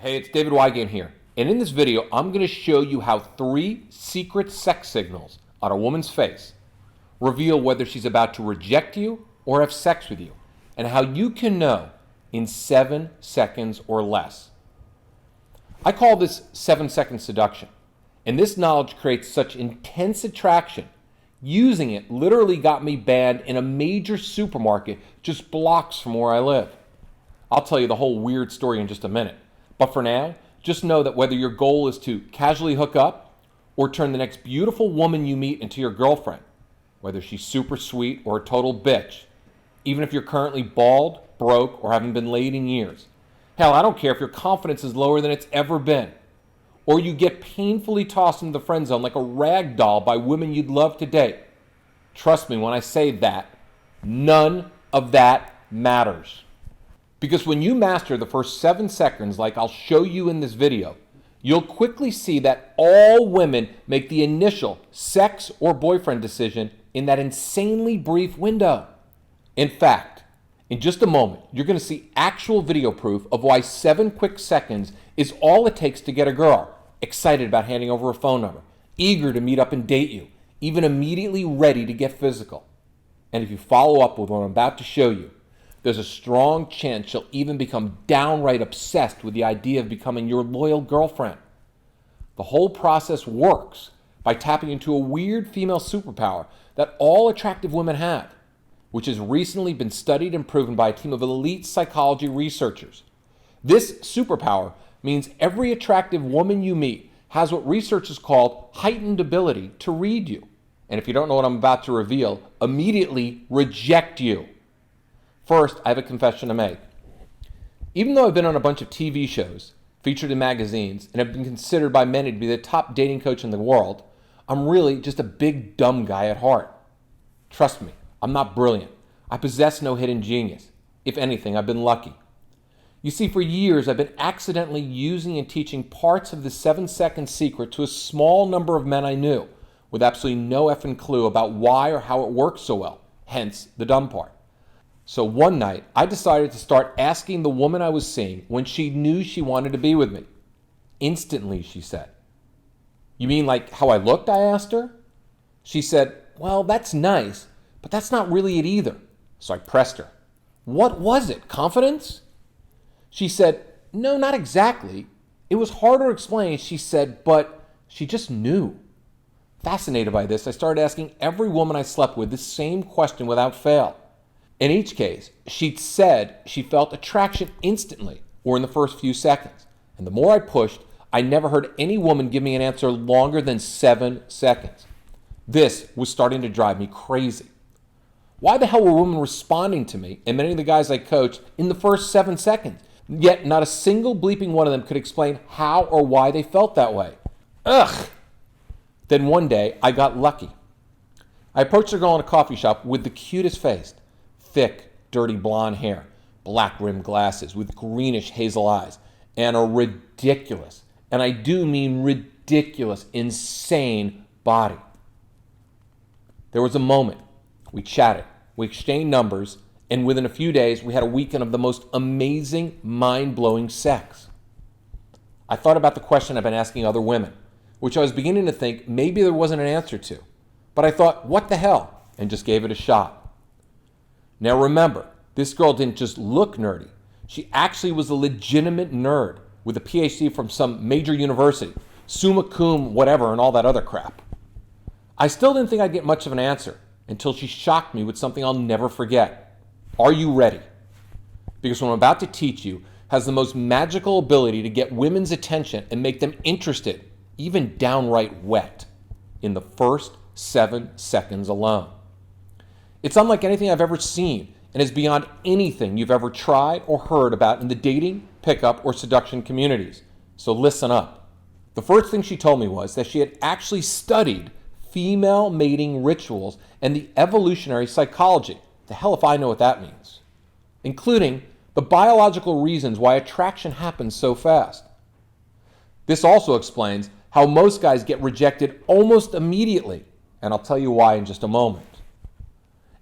Hey, it's David Wygant here, and in this video, I'm going to show you how 3 secret sex signals on a woman's face reveal whether she's about to reject you or have sex with you, and how you can know in 7 seconds or less. I call this 7-second seduction, and this knowledge creates such intense attraction. Using it literally got me banned in a major supermarket just blocks from where I live. I'll tell you the whole weird story in just a minute. But for now, just know that whether your goal is to casually hook up or turn the next beautiful woman you meet into your girlfriend, whether she's super sweet or a total bitch, even if you're currently bald, broke, or haven't been laid in years. Hell, I don't care if your confidence is lower than it's ever been, or you get painfully tossed into the friend zone like a rag doll by women you'd love to date. Trust me when I say that, none of that matters. Because when you master the first 7 seconds, like I'll show you in this video, you'll quickly see that all women make the initial sex or boyfriend decision in that insanely brief window. In fact, in just a moment, you're going to see actual video proof of why 7 quick seconds is all it takes to get a girl excited about handing over a phone number, eager to meet up and date you, even immediately ready to get physical. And if you follow up with what I'm about to show you, there's a strong chance she'll even become downright obsessed with the idea of becoming your loyal girlfriend. The whole process works by tapping into a weird female superpower that all attractive women have, which has recently been studied and proven by a team of elite psychology researchers. This superpower means every attractive woman you meet has what researchers call heightened ability to read you. And if you don't know what I'm about to reveal, immediately reject you. First, I have a confession to make. Even though I've been on a bunch of TV shows, featured in magazines, and have been considered by many to be the top dating coach in the world, I'm really just a big dumb guy at heart. Trust me, I'm not brilliant. I possess no hidden genius. If anything, I've been lucky. You see, for years, I've been accidentally using and teaching parts of the 7-second secret to a small number of men I knew, with absolutely no effing clue about why or how it works so well, hence the dumb part. So one night, I decided to start asking the woman I was seeing when she knew she wanted to be with me. Instantly, she said. "You mean like how I looked?" I asked her. She said, "Well, that's nice, but that's not really it either." So I pressed her. "What was it? Confidence?" She said, "No, not exactly. It was harder to explain," she said, but she just knew. Fascinated by this, I started asking every woman I slept with the same question without fail. In each case, she'd said she felt attraction instantly or in the first few seconds. And the more I pushed, I never heard any woman give me an answer longer than 7 seconds. This was starting to drive me crazy. Why the hell were women responding to me and many of the guys I coached in the first 7 seconds? Yet not a single bleeping one of them could explain how or why they felt that way. Ugh! Then one day, I got lucky. I approached a girl in a coffee shop with the cutest face. Thick, dirty blonde hair, black rimmed glasses with greenish hazel eyes, and a ridiculous, and I do mean ridiculous, insane body. There was a moment. We chatted, we exchanged numbers, and within a few days, we had a weekend of the most amazing, mind-blowing sex. I thought about the question I've been asking other women, which I was beginning to think maybe there wasn't an answer to. But I thought, what the hell, and just gave it a shot. Now remember, this girl didn't just look nerdy. She actually was a legitimate nerd with a PhD from some major university, summa cum whatever and all that other crap. I still didn't think I'd get much of an answer until she shocked me with something I'll never forget. Are you ready? Because what I'm about to teach you has the most magical ability to get women's attention and make them interested, even downright wet, in the first 7 seconds alone. It's unlike anything I've ever seen and is beyond anything you've ever tried or heard about in the dating, pickup, or seduction communities. So listen up. The first thing she told me was that she had actually studied female mating rituals and the evolutionary psychology. The hell if I know what that means. Including the biological reasons why attraction happens so fast. This also explains how most guys get rejected almost immediately, and I'll tell you why in just a moment.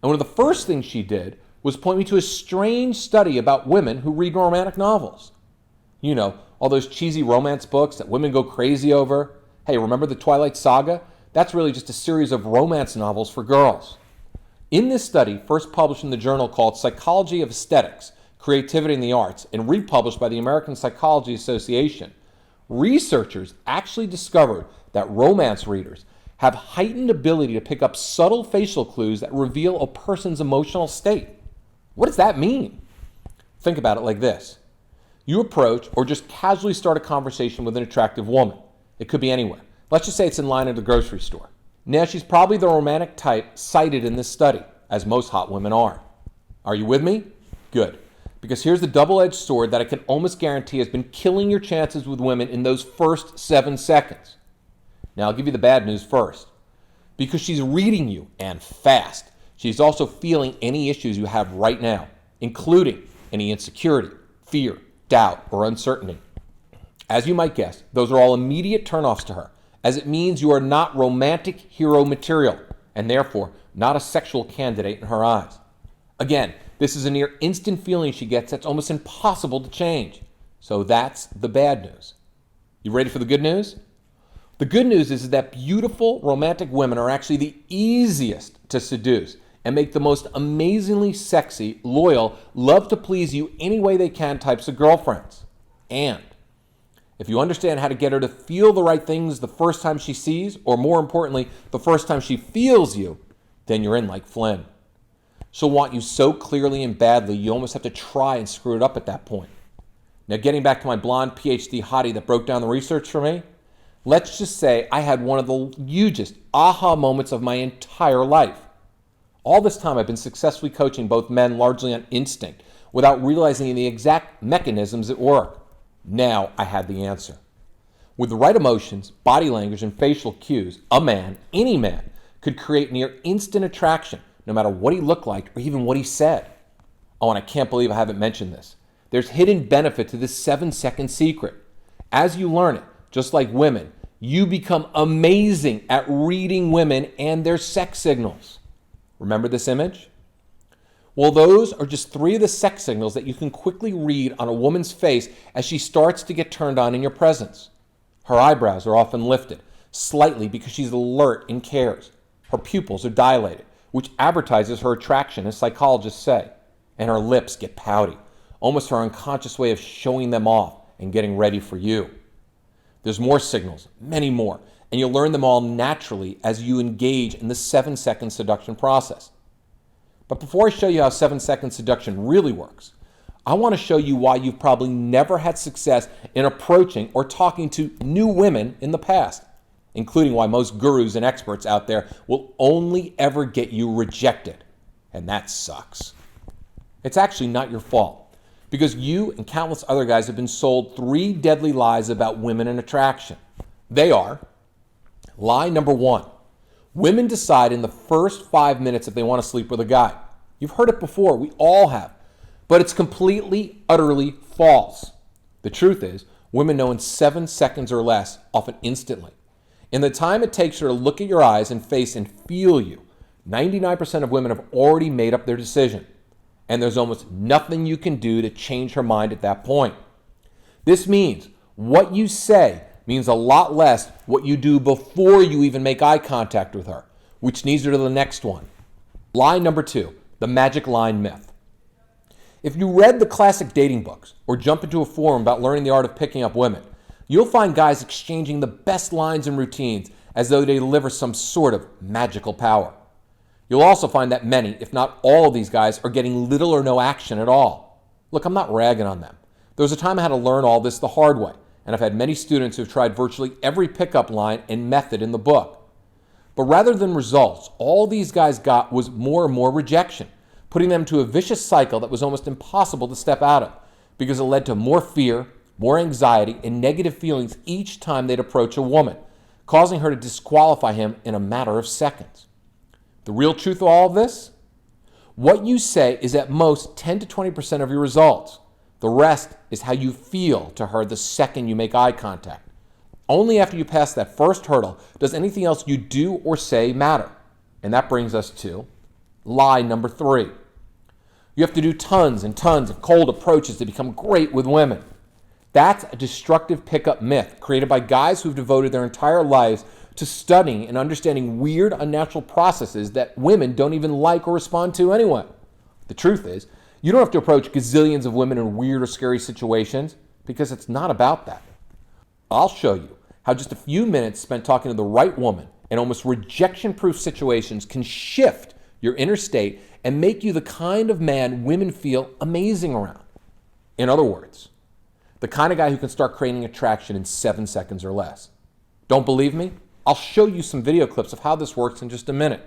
And one of the first things she did was point me to a strange study about women who read romantic novels. You know, All those cheesy romance books that women go crazy over. Hey, remember the Twilight Saga? That's really just a series of romance novels for girls. In this study, first published in the journal called Psychology of Aesthetics, Creativity in the Arts, and republished by the American Psychology Association, researchers actually discovered that romance readers have heightened ability to pick up subtle facial clues that reveal a person's emotional state. What does that mean? Think about it like this. You approach or just casually start a conversation with an attractive woman. It could be anywhere. Let's just say it's in line at the grocery store. Now, she's probably the romantic type cited in this study, as most hot women are. Are you with me? Good. Because here's the double-edged sword that I can almost guarantee has been killing your chances with women in those first 7 seconds. Now, I'll give you the bad news first. Because she's reading you, and fast, she's also feeling any issues you have right now, including any insecurity, fear, doubt, or uncertainty. As you might guess, those are all immediate turnoffs to her, as it means you are not romantic hero material, and therefore not a sexual candidate in her eyes. Again, this is a near instant feeling she gets that's almost impossible to change. So that's the bad news. You ready for the good news? The good news is that beautiful romantic women are actually the easiest to seduce and make the most amazingly sexy, loyal, love to please you any way they can types of girlfriends. And if you understand how to get her to feel the right things the first time she sees, or more importantly, the first time she feels you, then you're in like Flynn. She'll want you so clearly and badly, you almost have to try and screw it up at that point. Now, getting back to my blonde PhD hottie that broke down the research for me, let's just say I had one of the hugest aha moments of my entire life. All this time, I've been successfully coaching both men largely on instinct without realizing the exact mechanisms at work. Now I had the answer. With the right emotions, body language, and facial cues, a man, any man, could create near instant attraction, no matter what he looked like or even what he said. Oh, and I can't believe I haven't mentioned this. There's hidden benefit to this 7-second secret. As you learn it, just like women, you become amazing at reading women and their sex signals. Remember this image? Well, those are just 3 of the sex signals that you can quickly read on a woman's face as she starts to get turned on in your presence. Her eyebrows are often lifted, slightly because she's alert and cares. Her pupils are dilated, which advertises her attraction, as psychologists say. And her lips get pouty, almost her unconscious way of showing them off and getting ready for you. There's more signals, many more, and you'll learn them all naturally as you engage in the 7-second seduction process. But before I show you how 7-second seduction really works, I want to show you why you've probably never had success in approaching or talking to new women in the past, including why most gurus and experts out there will only ever get you rejected. And that sucks. It's actually not your fault, because you and countless other guys have been sold 3 deadly lies about women and attraction. They are: lie number 1. Women decide in the first 5 minutes if they want to sleep with a guy. You've heard it before. We all have. But it's completely, utterly false. The truth is, women know in 7 seconds or less, often instantly. In the time it takes her to look at your eyes and face and feel you, 99% of women have already made up their decision. And there's almost nothing you can do to change her mind at that point. This means what you say means a lot less what you do before you even make eye contact with her, which leads her to the next one. Lie number 2, the magic line myth. If you read the classic dating books or jump into a forum about learning the art of picking up women, you'll find guys exchanging the best lines and routines as though they deliver some sort of magical power. You'll also find that many, if not all of these guys, are getting little or no action at all. Look, I'm not ragging on them. There was a time I had to learn all this the hard way, and I've had many students who've tried virtually every pickup line and method in the book. But rather than results, all these guys got was more and more rejection, putting them to a vicious cycle that was almost impossible to step out of, because it led to more fear, more anxiety, and negative feelings each time they'd approach a woman, causing her to disqualify him in a matter of seconds. The real truth of all of this? What you say is at most 10 to 20% of your results. The rest is how you feel to her the second you make eye contact. Only after you pass that first hurdle does anything else you do or say matter. And that brings us to lie number 3. You have to do tons and tons of cold approaches to become great with women. That's a destructive pickup myth created by guys who've devoted their entire lives to studying and understanding weird, unnatural processes that women don't even like or respond to anyway. The truth is, you don't have to approach gazillions of women in weird or scary situations because it's not about that. I'll show you how just a few minutes spent talking to the right woman in almost rejection-proof situations can shift your inner state and make you the kind of man women feel amazing around. In other words, the kind of guy who can start creating attraction in 7 seconds or less. Don't believe me? I'll show you some video clips of how this works in just a minute.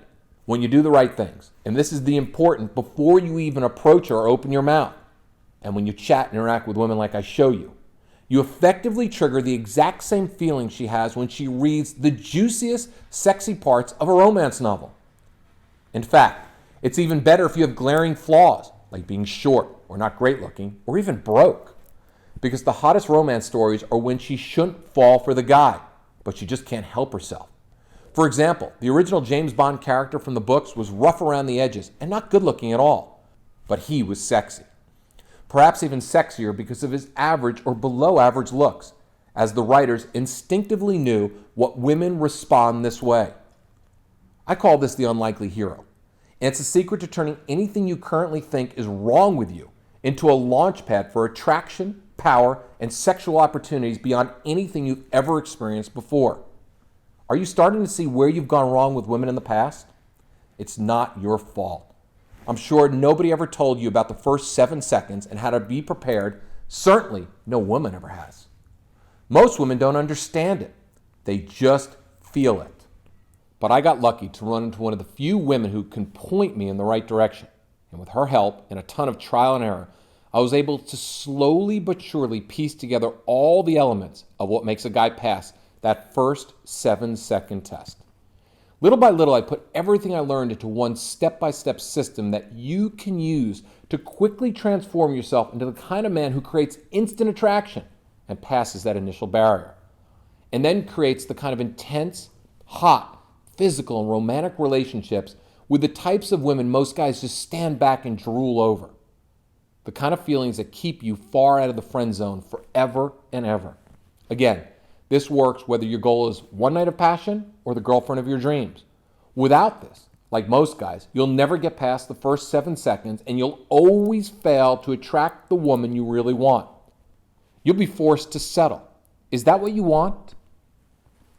When you do the right things, and this is the important before you even approach her or open your mouth, and when you chat and interact with women like I show you, you effectively trigger the exact same feeling she has when she reads the juiciest, sexy parts of a romance novel. In fact, it's even better if you have glaring flaws, like being short or not great looking, or even broke. Because the hottest romance stories are when she shouldn't fall for the guy, but she just can't help herself. For example, the original James Bond character from the books was rough around the edges and not good looking at all, but he was sexy. Perhaps even sexier because of his average or below average looks, as the writers instinctively knew what women respond this way. I call this the unlikely hero, and it's a secret to turning anything you currently think is wrong with you into a launch pad for attraction, power, and sexual opportunities beyond anything you've ever experienced before. Are you starting to see where you've gone wrong with women in the past? It's not your fault. I'm sure nobody ever told you about the first 7 seconds and how to be prepared. Certainly, no woman ever has. Most women don't understand it. They just feel it. But I got lucky to run into one of the few women who can point me in the right direction. And with her help and a ton of trial and error, I was able to slowly but surely piece together all the elements of what makes a guy pass that first 7-second test. Little by little, I put everything I learned into one step-by-step system that you can use to quickly transform yourself into the kind of man who creates instant attraction and passes that initial barrier, and then creates the kind of intense, hot, physical, and romantic relationships with the types of women most guys just stand back and drool over. The kind of feelings that keep you far out of the friend zone forever and ever. Again, this works whether your goal is one night of passion or the girlfriend of your dreams. Without this, like most guys, you'll never get past the first 7 seconds and you'll always fail to attract the woman you really want. You'll be forced to settle. Is that what you want?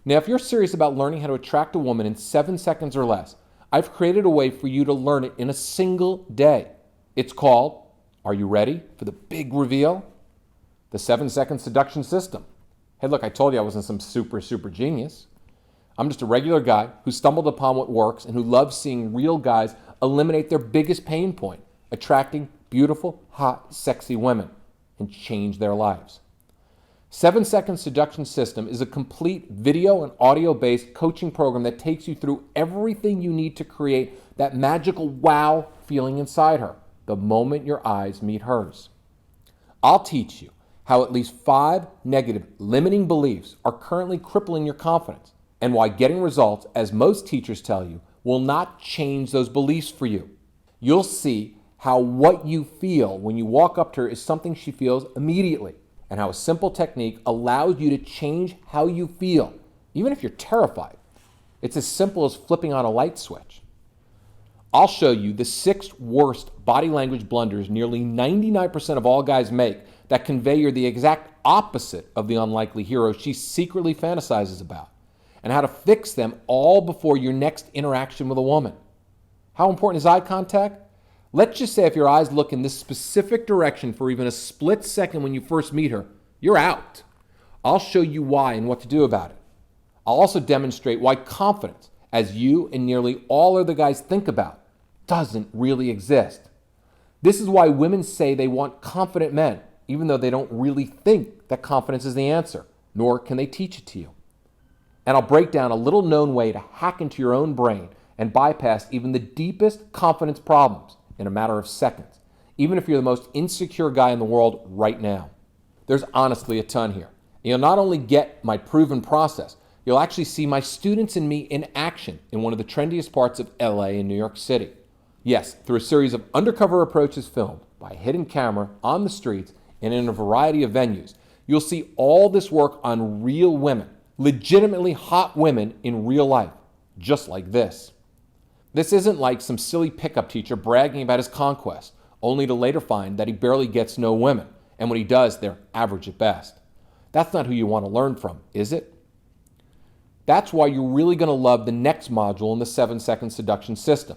Now, if you're serious about learning how to attract a woman in 7 seconds or less, I've created a way for you to learn it in a single day. It's called, are you ready for the big reveal? The 7-second seduction system. Hey, look, I told you I wasn't some super genius. I'm just a regular guy who stumbled upon what works and who loves seeing real guys eliminate their biggest pain point, attracting beautiful, hot, sexy women, and change their lives. 7-second seduction system is a complete video and audio-based coaching program that takes you through everything you need to create that magical wow feeling inside her the moment your eyes meet hers. I'll teach you how at least 5 negative limiting beliefs are currently crippling your confidence, and why getting results, as most teachers tell you, will not change those beliefs for you. You'll see how what you feel when you walk up to her is something she feels immediately, and how a simple technique allows you to change how you feel, even if you're terrified. It's as simple as flipping on a light switch. I'll show you the 6 worst body language blunders nearly 99% of all guys make that convey you're the exact opposite of the unlikely hero she secretly fantasizes about, and how to fix them all before your next interaction with a woman. How important is eye contact? Let's just say if your eyes look in this specific direction for even a split second when you first meet her, you're out. I'll show you why and what to do about it. I'll also demonstrate why confidence, as you and nearly all other guys think about, doesn't really exist. This is why women say they want confident men, even though they don't really think that confidence is the answer, nor can they teach it to you. And I'll break down a little known way to hack into your own brain and bypass even the deepest confidence problems in a matter of seconds, even if you're the most insecure guy in the world right now. There's honestly a ton here. You'll not only get my proven process, you'll actually see my students and me in action in one of the trendiest parts of LA and New York City. Yes, through a series of undercover approaches filmed by a hidden camera on the streets and in a variety of venues, You'll see all this work on real women, legitimately hot women in real life, just like this. This isn't like some silly pickup teacher bragging about his conquest, only to later find that he barely gets no women, and when he does, they're average at best. That's not who you want to learn from, is it? That's why you're really going to love the next module in the 7-second seduction system.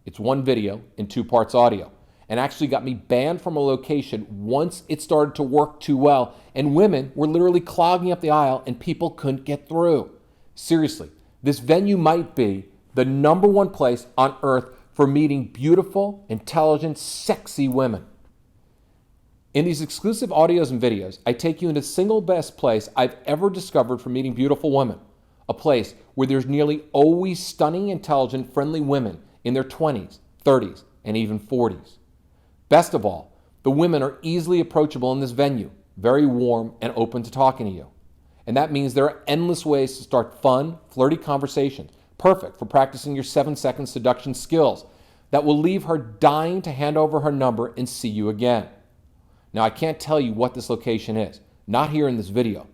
It's 1 video and 2 parts audio, and actually got me banned from a location once it started to work too well, and women were literally clogging up the aisle and people couldn't get through. Seriously, this venue might be the #1 place on earth for meeting beautiful, intelligent, sexy women. In these exclusive audios and videos, I take you into the single best place I've ever discovered for meeting beautiful women. A place where there's nearly always stunning, intelligent, friendly women in their 20s, 30s, and even 40s. Best of all, the women are easily approachable in this venue, very warm and open to talking to you. And that means there are endless ways to start fun, flirty conversations, perfect for practicing your 7-second seduction skills that will leave her dying to hand over her number and see you again. Now, I can't tell you what this location is, not here in this video.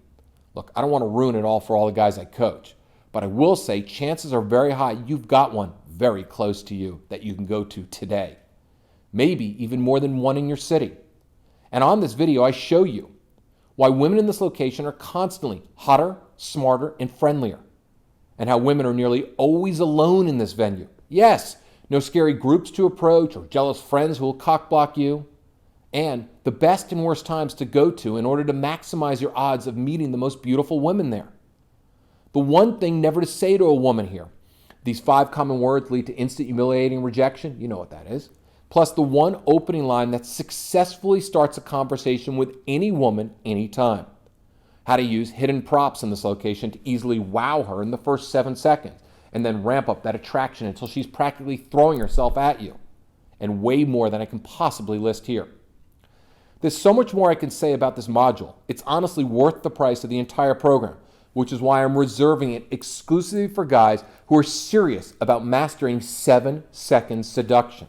Look, I don't want to ruin it all for all the guys I coach, but I will say chances are very high you've got one very close to you that you can go to today. Maybe even more than one in your city. And on this video, I show you why women in this location are constantly hotter, smarter, and friendlier, and how women are nearly always alone in this venue. Yes, no scary groups to approach or jealous friends who will cockblock you, and the best and worst times to go to in order to maximize your odds of meeting the most beautiful women there. The one thing never to say to a woman here. These 5 common words lead to instant humiliating rejection. You know what that is. Plus the one opening line that successfully starts a conversation with any woman, anytime. How to use hidden props in this location to easily wow her in the first 7 seconds, and then ramp up that attraction until she's practically throwing herself at you. And way more than I can possibly list here. There's so much more I can say about this module. It's honestly worth the price of the entire program, which is why I'm reserving it exclusively for guys who are serious about mastering 7-second seduction.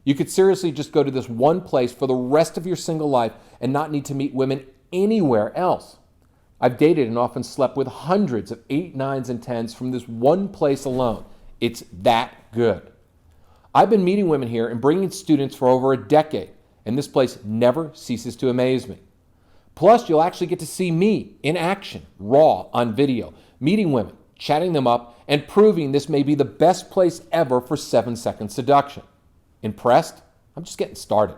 You could seriously just go to this one place for the rest of your single life and not need to meet women anywhere else. I've dated and often slept with hundreds of 8, 9s, and 10s from this one place alone. It's that good. I've been meeting women here and bringing students for over a decade, and this place never ceases to amaze me. Plus, you'll actually get to see me in action, raw, on video, meeting women, chatting them up, and proving this may be the best place ever for 7-second seduction. Impressed? I'm just getting started.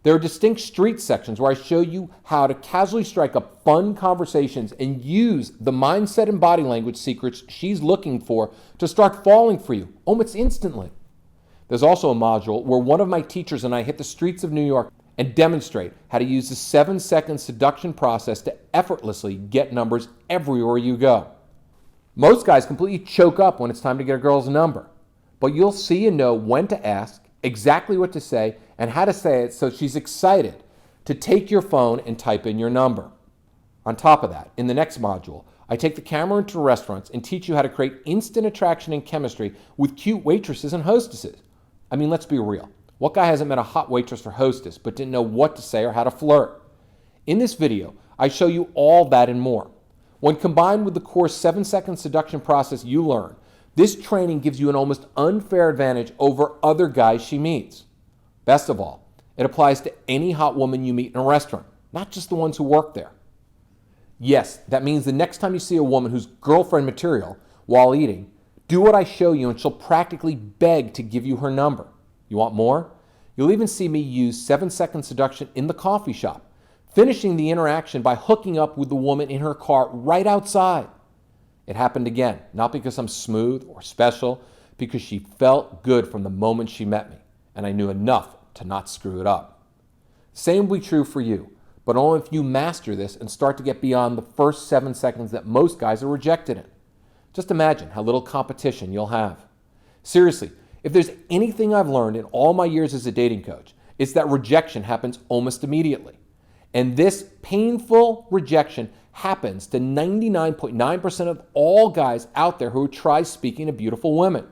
There are distinct street sections where I show you how to casually strike up fun conversations and use the mindset and body language secrets she's looking for to start falling for you almost instantly. There's also a module where one of my teachers and I hit the streets of New York and demonstrate how to use the 7-second seduction process to effortlessly get numbers everywhere you go. Most guys completely choke up when it's time to get a girl's number, but you'll see and know when to ask, exactly what to say, and how to say it so she's excited to take your phone and type in your number. On top of that, in the next module, I take the camera into restaurants and teach you how to create instant attraction and chemistry with cute waitresses and hostesses. I mean, let's be real. What guy hasn't met a hot waitress or hostess but didn't know what to say or how to flirt? In this video, I show you all that and more. When combined with the core 7-second seduction process you learn, this training gives you an almost unfair advantage over other guys she meets. Best of all, it applies to any hot woman you meet in a restaurant, not just the ones who work there. Yes, that means the next time you see a woman who's girlfriend material while eating, do what I show you and she'll practically beg to give you her number. You want more? You'll even see me use 7-second seduction in the coffee shop, finishing the interaction by hooking up with the woman in her car right outside. It happened again, not because I'm smooth or special, because she felt good from the moment she met me, and I knew enough to not screw it up. Same will be true for you, but only if you master this and start to get beyond the first 7 seconds that most guys are rejected in. Just imagine how little competition you'll have. Seriously, if there's anything I've learned in all my years as a dating coach, it's that rejection happens almost immediately. And this painful rejection happens to 99.9% of all guys out there who try speaking to beautiful women.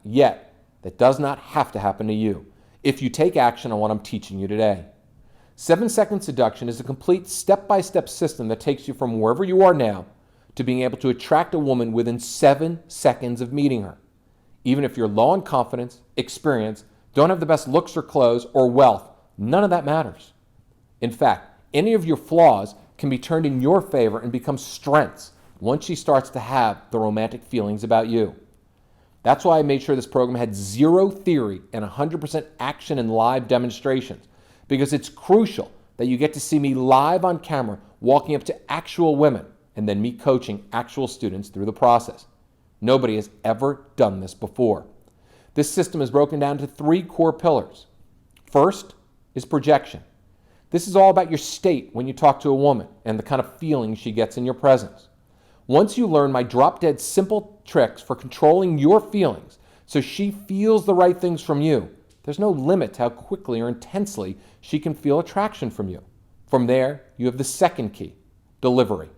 Yet, that does not have to happen to you if you take action on what I'm teaching you today. 7-second seduction is a complete step-by-step system that takes you from wherever you are now to being able to attract a woman within 7 seconds of meeting her. Even if you're low on confidence, experience, don't have the best looks or clothes or wealth, none of that matters. In fact, any of your flaws can be turned in your favor and become strengths once she starts to have the romantic feelings about you. That's why I made sure this program had 0 theory and 100% action and live demonstrations, because it's crucial that you get to see me live on camera walking up to actual women and then me coaching actual students through the process. Nobody has ever done this before. This system is broken down to 3 core pillars. First is projection. This is all about your state when you talk to a woman and the kind of feeling she gets in your presence. Once you learn my drop-dead simple tricks for controlling your feelings so she feels the right things from you, there's no limit to how quickly or intensely she can feel attraction from you. From there, you have the second key, delivery.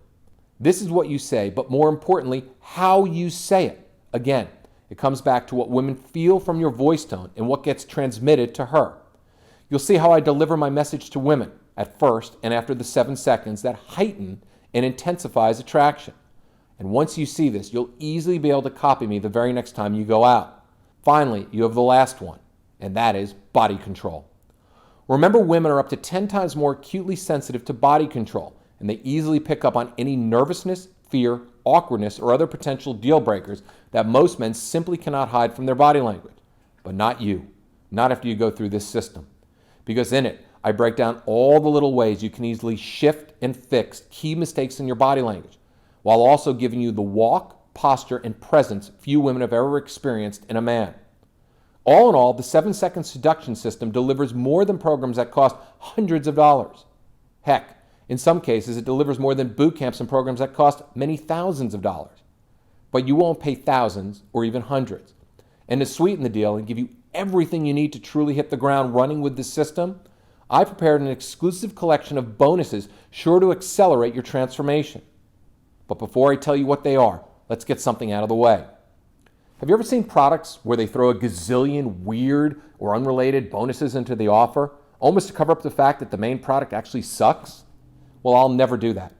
This is what you say, but more importantly, how you say it. Again, it comes back to what women feel from your voice tone and what gets transmitted to her. You'll see how I deliver my message to women at first and after the 7 seconds that heighten and intensifies attraction. And once you see this, you'll easily be able to copy me the very next time you go out. Finally, you have the last one, and that is body control. Remember, women are up to 10 times more acutely sensitive to body control, and they easily pick up on any nervousness, fear, awkwardness, or other potential deal breakers that most men simply cannot hide from their body language. But not you, not after you go through this system. Because in it, I break down all the little ways you can easily shift and fix key mistakes in your body language, while also giving you the walk, posture, and presence few women have ever experienced in a man. All in all, the 7-second seduction system delivers more than programs that cost hundreds of dollars. Heck, in some cases, it delivers more than boot camps and programs that cost many thousands of dollars. But you won't pay thousands or even hundreds. And to sweeten the deal and give you everything you need to truly hit the ground running with this system, I prepared an exclusive collection of bonuses sure to accelerate your transformation. But before I tell you what they are, let's get something out of the way. Have you ever seen products where they throw a gazillion weird or unrelated bonuses into the offer, almost to cover up the fact that the main product actually sucks? Well, I'll never do that.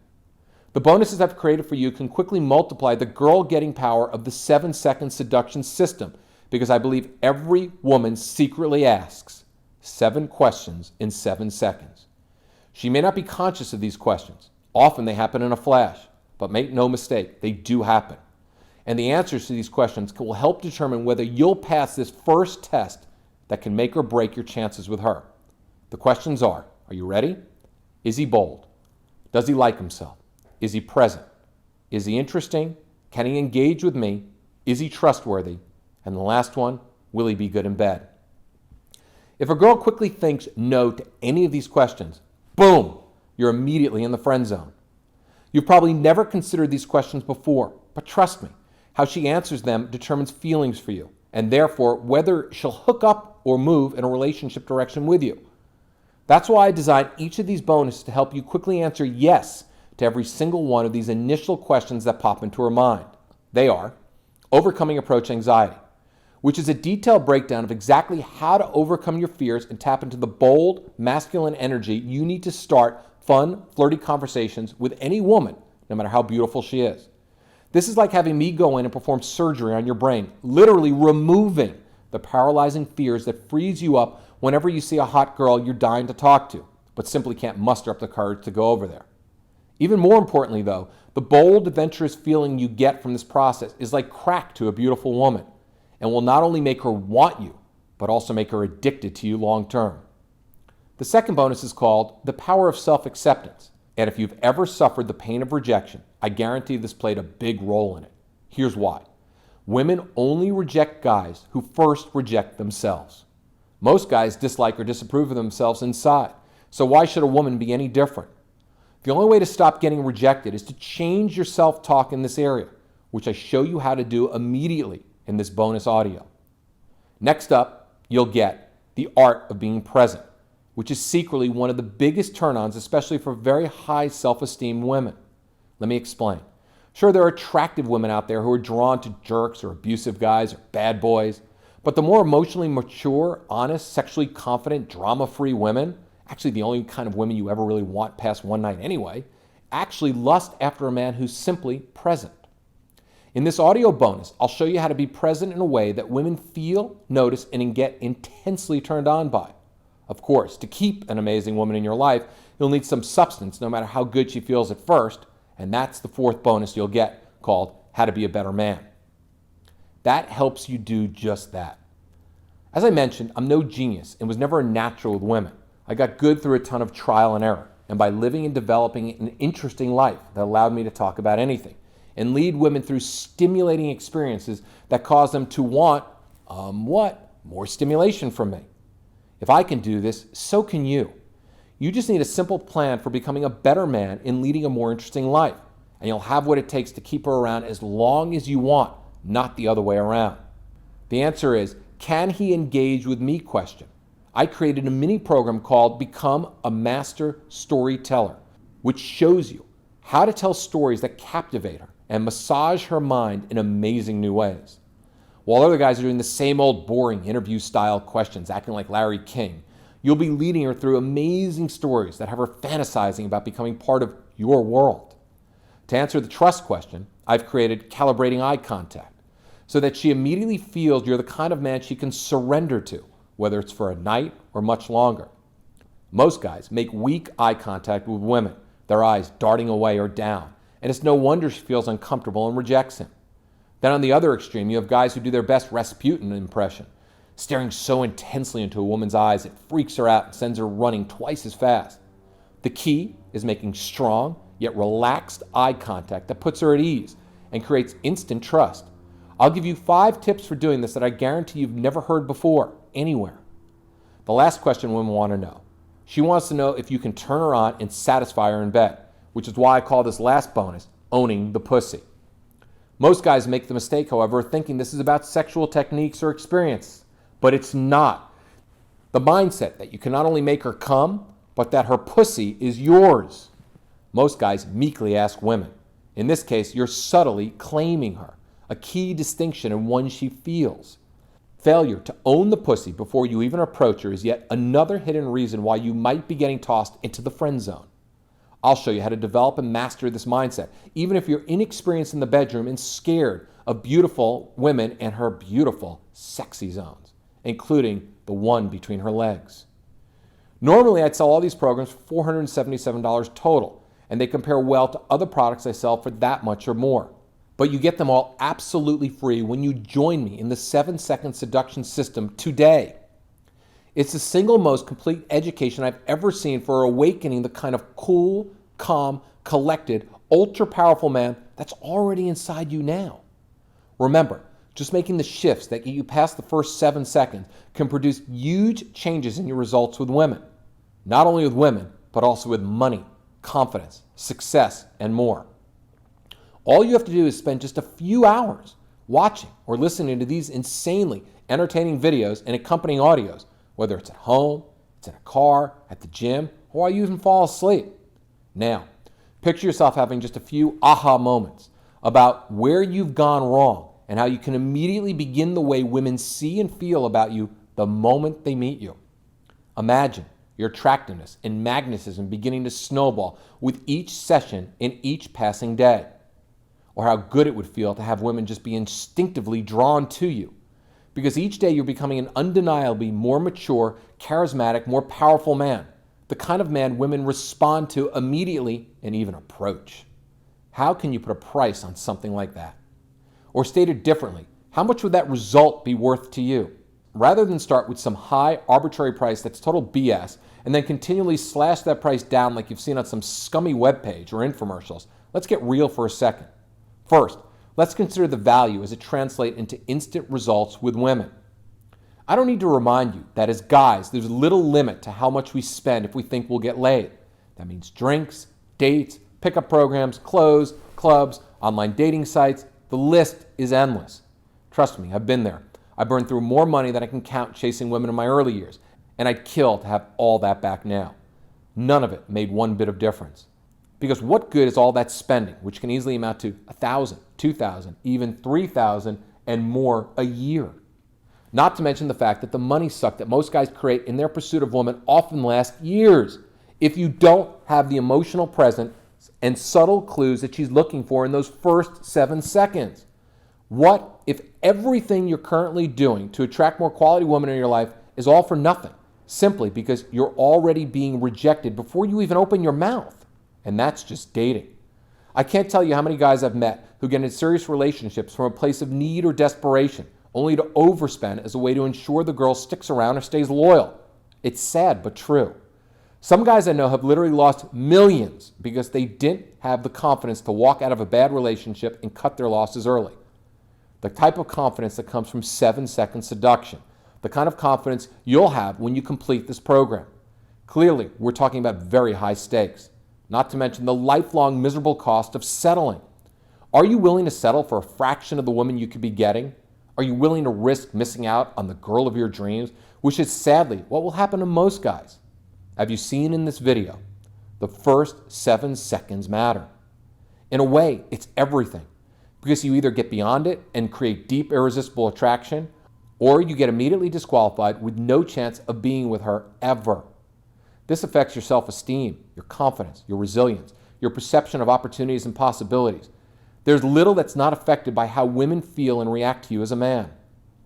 The bonuses I've created for you can quickly multiply the girl-getting power of the 7-second seduction system, because I believe every woman secretly asks 7 questions in 7 seconds. She may not be conscious of these questions. Often they happen in a flash, but make no mistake, they do happen. And the answers to these questions will help determine whether you'll pass this first test that can make or break your chances with her. The questions are you ready? Is he bold? Does he like himself? Is he present? Is he interesting? Can he engage with me? Is he trustworthy? And the last one, will he be good in bed? If a girl quickly thinks no to any of these questions, boom, you're immediately in the friend zone. You've probably never considered these questions before, but trust me, how she answers them determines feelings for you, and therefore whether she'll hook up or move in a relationship direction with you. That's why I designed each of these bonuses to help you quickly answer yes to every single one of these initial questions that pop into her mind. They are overcoming approach anxiety, which is a detailed breakdown of exactly how to overcome your fears and tap into the bold, masculine energy you need to start fun, flirty conversations with any woman, no matter how beautiful she is. This is like having me go in and perform surgery on your brain, literally removing the paralyzing fears that freeze you up whenever you see a hot girl you're dying to talk to, but simply can't muster up the courage to go over there. Even more importantly, though, the bold, adventurous feeling you get from this process is like crack to a beautiful woman and will not only make her want you, but also make her addicted to you long term. The second bonus is called the power of self-acceptance. And if you've ever suffered the pain of rejection, I guarantee this played a big role in it. Here's why. Women only reject guys who first reject themselves. Most guys dislike or disapprove of themselves inside. So why should a woman be any different? The only way to stop getting rejected is to change your self-talk in this area, which I show you how to do immediately in this bonus audio. Next up, you'll get the art of being present, which is secretly one of the biggest turn-ons, especially for very high self-esteem women. Let me explain. Sure, there are attractive women out there who are drawn to jerks or abusive guys or bad boys, but the more emotionally mature, honest, sexually confident, drama-free women actually the only kind of women you ever really want past one night anyway, actually lust after a man who's simply present. In this audio bonus, I'll show you how to be present in a way that women feel, notice, and get intensely turned on by. Of course, to keep an amazing woman in your life, you'll need some substance no matter how good she feels at first, and that's the fourth bonus you'll get, called How to Be a Better Man. That helps you do just that. As I mentioned, I'm no genius and was never a natural with women. I got good through a ton of trial and error, and by living and developing an interesting life that allowed me to talk about anything and lead women through stimulating experiences that cause them to want, more stimulation from me. If I can do this, so can you. You just need a simple plan for becoming a better man and leading a more interesting life, and you'll have what it takes to keep her around as long as you want, not the other way around. The answer is, can he engage with me question. I created a mini program called Become a Master Storyteller, which shows you how to tell stories that captivate her and massage her mind in amazing new ways. While other guys are doing the same old boring interview-style questions, acting like Larry King, you'll be leading her through amazing stories that have her fantasizing about becoming part of your world. To answer the trust question, I've created Calibrating Eye Contact, so that she immediately feels you're the kind of man she can surrender to, whether it's for a night or much longer. Most guys make weak eye contact with women, their eyes darting away or down, and it's no wonder she feels uncomfortable and rejects him. Then on the other extreme, you have guys who do their best Rasputin impression, staring so intensely into a woman's eyes it freaks her out and sends her running twice as fast. The key is making strong yet relaxed eye contact that puts her at ease and creates instant trust. I'll give you 5 tips for doing this that I guarantee you've never heard before, anywhere. The last question women want to know. She wants to know if you can turn her on and satisfy her in bed, which is why I call this last bonus, Owning the Pussy. Most guys make the mistake, however, of thinking this is about sexual techniques or experience, but it's not. The mindset that you can not only make her come, but that her pussy is yours. Most guys meekly ask women. In this case, you're subtly claiming her, a key distinction and one she feels. Failure to own the pussy before you even approach her is yet another hidden reason why you might be getting tossed into the friend zone. I'll show you how to develop and master this mindset, even if you're inexperienced in the bedroom and scared of beautiful women and her beautiful, sexy zones, including the one between her legs. Normally, I'd sell all these programs for $477 total, and they compare well to other products I sell for that much or more. But you get them all absolutely free when you join me in the 7-second seduction system today. It's the single most complete education I've ever seen for awakening the kind of cool, calm, collected, ultra-powerful man that's already inside you now. Remember, just making the shifts that get you past the first 7 seconds can produce huge changes in your results with women. Not only with women, but also with money, confidence, success, and more. All you have to do is spend just a few hours watching or listening to these insanely entertaining videos and accompanying audios, whether it's at home, it's in a car, at the gym, or while you even fall asleep. Now, picture yourself having just a few aha moments about where you've gone wrong and how you can immediately begin the way women see and feel about you the moment they meet you. Imagine your attractiveness and magnetism beginning to snowball with each session in each passing day. Or how good it would feel to have women just be instinctively drawn to you. Because each day you're becoming an undeniably more mature, charismatic, more powerful man. The kind of man women respond to immediately and even approach. How can you put a price on something like that? Or stated differently, how much would that result be worth to you? Rather than start with some high arbitrary price that's total BS and then continually slash that price down like you've seen on some scummy webpage or infomercials, let's get real for a second. First, let's consider the value as it translates into instant results with women. I don't need to remind you that as guys, there's little limit to how much we spend if we think we'll get laid. That means drinks, dates, pickup programs, clothes, clubs, online dating sites. The list is endless. Trust me, I've been there. I burned through more money than I can count chasing women in my early years, and I'd kill to have all that back now. None of it made one bit of difference. Because what good is all that spending, which can easily amount to $1,000, $2,000, even $3,000 and more a year? Not to mention the fact that the money suck that most guys create in their pursuit of women often lasts years if you don't have the emotional presence and subtle clues that she's looking for in those first 7 seconds. What if everything you're currently doing to attract more quality women in your life is all for nothing, simply because you're already being rejected before you even open your mouth? And that's just dating. I can't tell you how many guys I've met who get into serious relationships from a place of need or desperation, only to overspend as a way to ensure the girl sticks around or stays loyal. It's sad but true. Some guys I know have literally lost millions because they didn't have the confidence to walk out of a bad relationship and cut their losses early. The type of confidence that comes from 7-second seduction. The kind of confidence you'll have when you complete this program. Clearly, we're talking about very high stakes, not to mention the lifelong miserable cost of settling. Are you willing to settle for a fraction of the woman you could be getting? Are you willing to risk missing out on the girl of your dreams, which is sadly what will happen to most guys? Have you seen in this video? The first 7 seconds matter. In a way, it's everything, because you either get beyond it and create deep, irresistible attraction, or you get immediately disqualified with no chance of being with her ever. This affects your self-esteem, your confidence, your resilience, your perception of opportunities and possibilities. There's little that's not affected by how women feel and react to you as a man.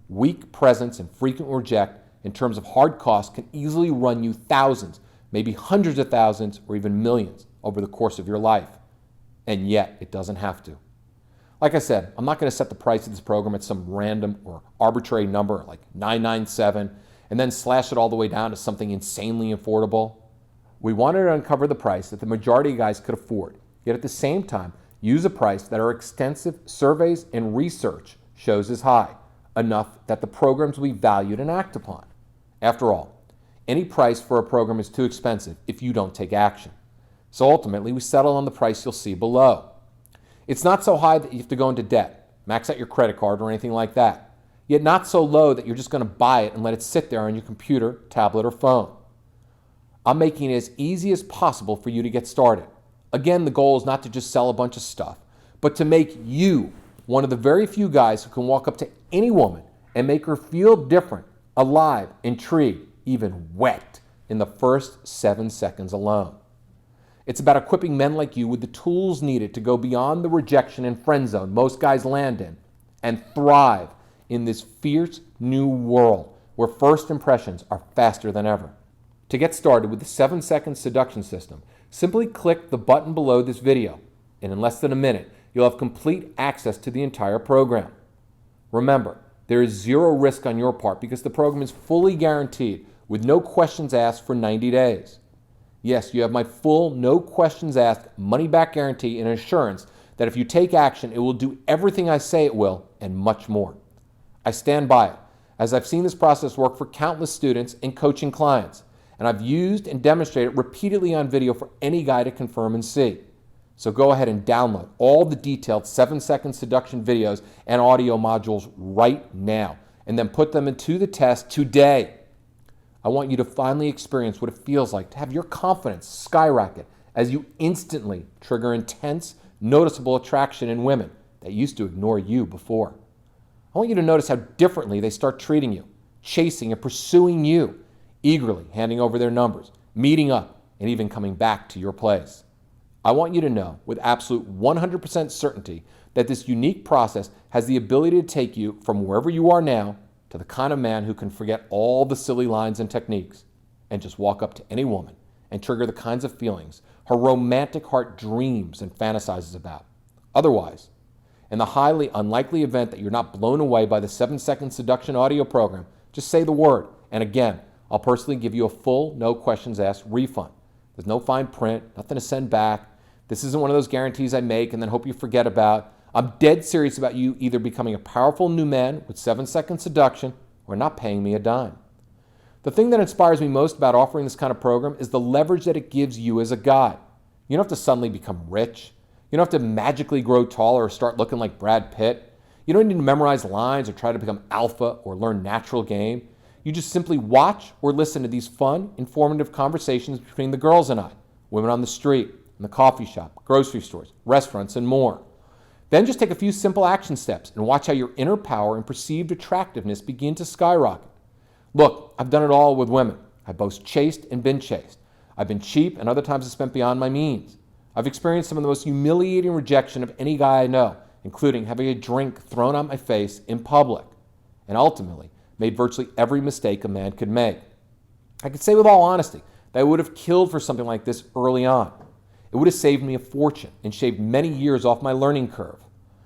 Weak presence and frequent reject in terms of hard costs can easily run you thousands, maybe hundreds of thousands, or even millions over the course of your life. And yet, it doesn't have to. Like I said, I'm not going to set the price of this program at some random or arbitrary number like $997 and then slash it all the way down to something insanely affordable. We wanted to uncover the price that the majority of guys could afford, yet at the same time, use a price that our extensive surveys and research shows is high, enough that the programs will be valued and act upon. After all, any price for a program is too expensive if you don't take action. So ultimately, we settle on the price you'll see below. It's not so high that you have to go into debt, max out your credit card or anything like that, yet not so low that you're just going to buy it and let it sit there on your computer, tablet, or phone. I'm making it as easy as possible for you to get started. Again, the goal is not to just sell a bunch of stuff, but to make you one of the very few guys who can walk up to any woman and make her feel different, alive, intrigued, even wet in the first 7 seconds alone. It's about equipping men like you with the tools needed to go beyond the rejection and friend zone most guys land in and thrive in this fierce new world where first impressions are faster than ever. To get started with the 7-second seduction system, simply click the button below this video, and in less than a minute, you'll have complete access to the entire program. Remember, there is zero risk on your part because the program is fully guaranteed with no questions asked for 90 days. Yes, you have my full, no questions asked, money-back guarantee and assurance that if you take action, it will do everything I say it will and much more. I stand by it, as I've seen this process work for countless students and coaching clients, and I've used and demonstrated repeatedly on video for any guy to confirm and see. So go ahead and download all the detailed 7-second seduction videos and audio modules right now, and then put them into the test today. I want you to finally experience what it feels like to have your confidence skyrocket as you instantly trigger intense, noticeable attraction in women that used to ignore you before. I want you to notice how differently they start treating you, chasing and pursuing you, eagerly handing over their numbers, meeting up, and even coming back to your place. I want you to know with absolute 100% certainty that this unique process has the ability to take you from wherever you are now to the kind of man who can forget all the silly lines and techniques and just walk up to any woman and trigger the kinds of feelings her romantic heart dreams and fantasizes about. Otherwise, in the highly unlikely event that you're not blown away by the 7-second seduction audio program, just say the word, and again, I'll personally give you a full, no questions asked refund. There's no fine print, nothing to send back. This isn't one of those guarantees I make and then hope you forget about. I'm dead serious about you either becoming a powerful new man with 7-second seduction or not paying me a dime. The thing that inspires me most about offering this kind of program is the leverage that it gives you as a guy. You don't have to suddenly become rich. You don't have to magically grow taller or start looking like Brad Pitt. You don't need to memorize lines or try to become alpha or learn natural game. You just simply watch or listen to these fun, informative conversations between the girls and I, women on the street, in the coffee shop, grocery stores, restaurants, and more. Then just take a few simple action steps and watch how your inner power and perceived attractiveness begin to skyrocket. Look, I've done it all with women. I've both chased and been chased. I've been cheap, and other times I've spent beyond my means. I've experienced some of the most humiliating rejection of any guy I know, including having a drink thrown on my face in public, and ultimately made virtually every mistake a man could make. I could say with all honesty that I would have killed for something like this early on. It would have saved me a fortune and shaved many years off my learning curve.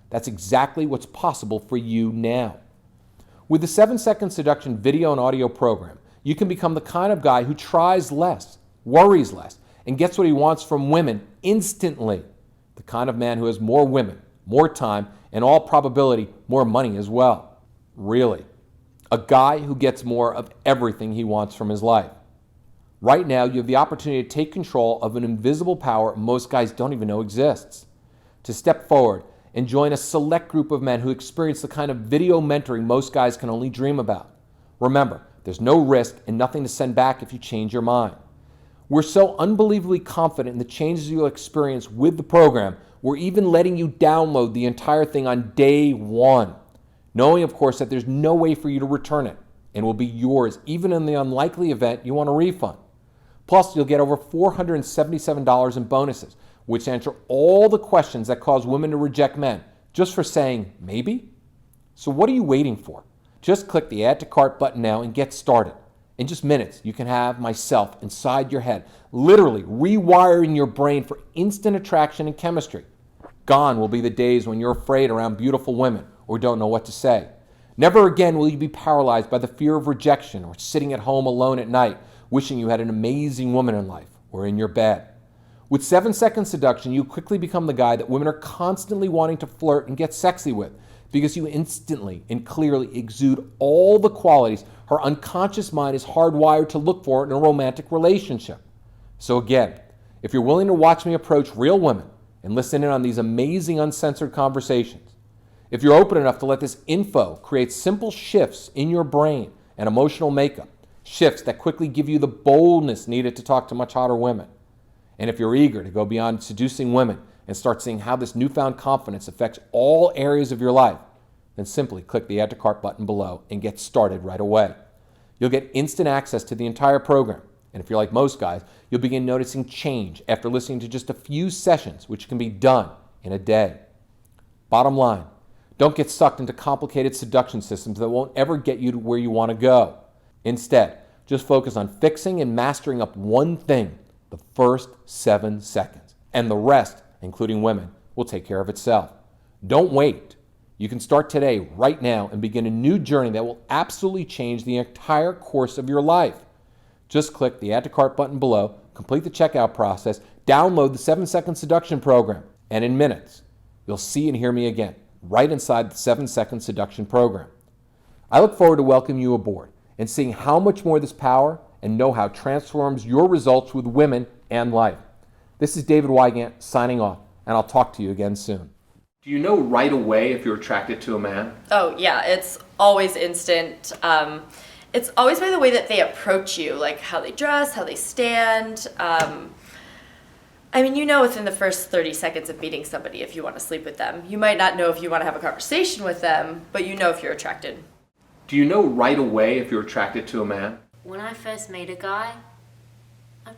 That's exactly what's possible for you now. With the 7-Second Seduction video and audio program, you can become the kind of guy who tries less, worries less, and gets what he wants from women instantly. The kind of man who has more women, more time, and all probability, more money as well. Really. A guy who gets more of everything he wants from his life. Right now, you have the opportunity to take control of an invisible power most guys don't even know exists. To step forward and join a select group of men who experience the kind of video mentoring most guys can only dream about. Remember, there's no risk and nothing to send back if you change your mind. We're so unbelievably confident in the changes you'll experience with the program, we're even letting you download the entire thing on day one, knowing, of course, that there's no way for you to return it and will be yours even in the unlikely event you want a refund. Plus, you'll get over $477 in bonuses, which answer all the questions that cause women to reject men just for saying maybe. So what are you waiting for? Just click the Add to Cart button now and get started. In just minutes, you can have myself inside your head, literally rewiring your brain for instant attraction and chemistry. Gone will be the days when you're afraid around beautiful women or don't know what to say. Never again will you be paralyzed by the fear of rejection or sitting at home alone at night wishing you had an amazing woman in life or in your bed. With 7-Second Seduction, you quickly become the guy that women are constantly wanting to flirt and get sexy with because you instantly and clearly exude all the qualities her unconscious mind is hardwired to look for in a romantic relationship. So again, if you're willing to watch me approach real women and listen in on these amazing uncensored conversations, if you're open enough to let this info create simple shifts in your brain and emotional makeup, shifts that quickly give you the boldness needed to talk to much hotter women, and if you're eager to go beyond seducing women and start seeing how this newfound confidence affects all areas of your life, then simply click the Add to Cart button below and get started right away. You'll get instant access to the entire program, and if you're like most guys, you'll begin noticing change after listening to just a few sessions, which can be done in a day. Bottom line, don't get sucked into complicated seduction systems that won't ever get you to where you want to go. Instead, just focus on fixing and mastering up one thing the first 7 seconds, and the rest, including women, will take care of itself. Don't wait. You can start today, right now, and begin a new journey that will absolutely change the entire course of your life. Just click the Add to Cart button below, complete the checkout process, download the 7-Second Seduction program, and in minutes, you'll see and hear me again, right inside the 7-Second Seduction program. I look forward to welcoming you aboard and seeing how much more this power and know-how transforms your results with women and life. This is David Wygant signing off, and I'll talk to you again soon. Do you know right away if you're attracted to a man? Oh yeah, it's always instant. It's always by the way that they approach you, like how they dress, how they stand. I mean, you know within the first 30 seconds of meeting somebody if you want to sleep with them. You might not know if you want to have a conversation with them, but you know if you're attracted. Do you know right away if you're attracted to a man? When I first meet a guy, I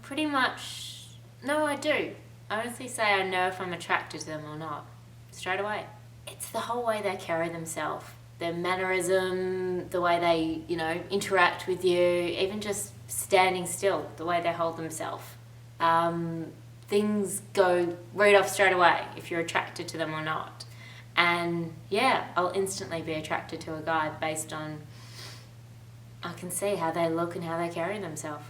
do. I honestly say I know if I'm attracted to them or not. Straight away. It's the whole way they carry themselves. Their mannerism, the way they, interact with you, even just standing still, the way they hold themselves. Things go right off straight away if you're attracted to them or not. And yeah, I'll instantly be attracted to a guy based on, I can see how they look and how they carry themselves.